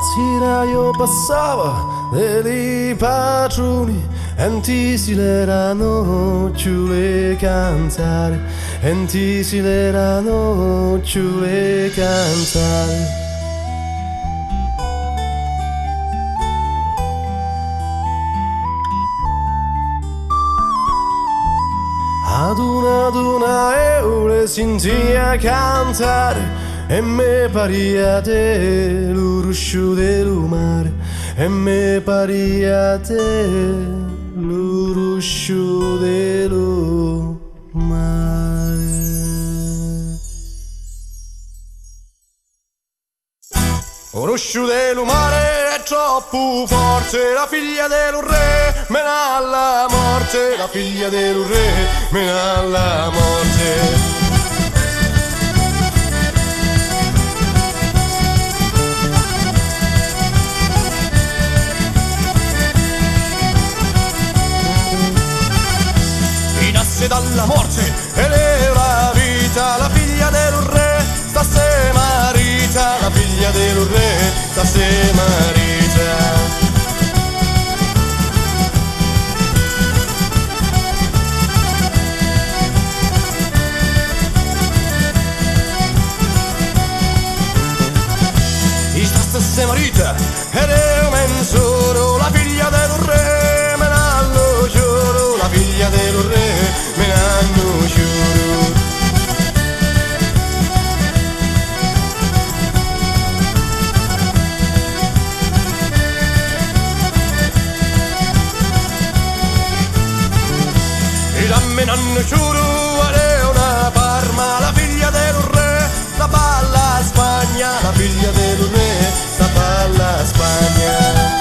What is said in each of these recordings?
Arzira io passava dei patroni e si l'erano giù le cantare e si l'erano giù le cantare. Ad una eure sentia cantare e me paria te l'uruscio del mare e me paria te l'uruscio del mare. L'uruscio del mare è troppo forte, la figlia del re mena alla morte, la figlia del re mena alla morte. Dalla morte ed è la vita, la figlia del re sta se marita, la figlia del re sta se marita. Sta se marita ed è un mensoro, la figlia del re me l'hanno giuro, la figlia del re me l'hanno giuro. E la me l'hanno giuro ed è una Parma, la figlia del re sta balla a Spagna, la figlia del re sta balla a Spagna.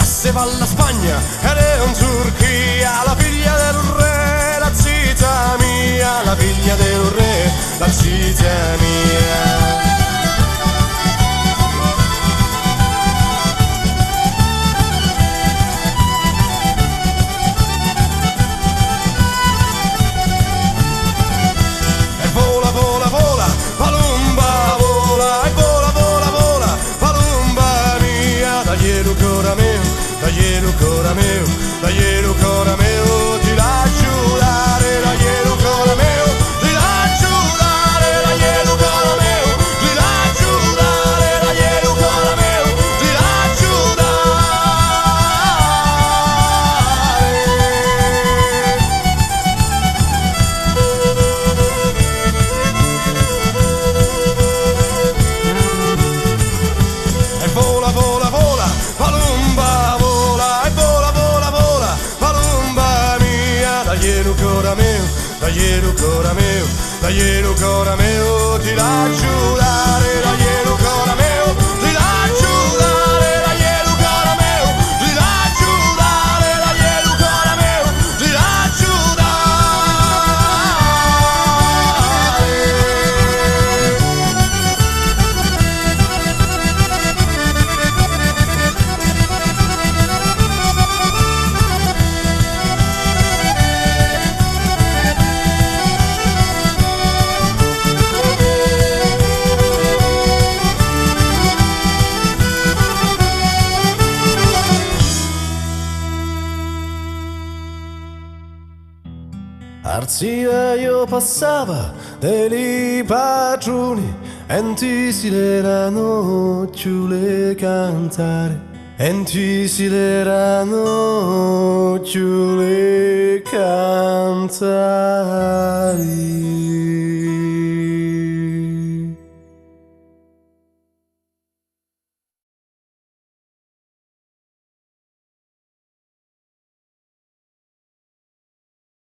Se va alla Spagna ed è in Turchia, la figlia del re, la zita mia, la figlia del re, la zita mia. E vola, vola, vola, palumba vola, e vola, vola, vola, palumba mia, daglielo ancora mio. Daglielo cora mio, daglielo cora mio, ti lascio dare, daglielo cora mio, ti lascio dare, daglielo cora mio, ti lascio dare, daglielo cora mio, ti lascio dare. E vola, vola, vola, palumba. Daglielo cora mio, daglielo cora mio, daglielo cora mio, ti lascio dare, daglielo cora mio, ti lascio dare, daglielo cora mio, ti lascio dare, daglielo cora mio, ti lascio Arzira io passava dei patroni e si l'erano giù le cantare e si l'erano giù le cantare.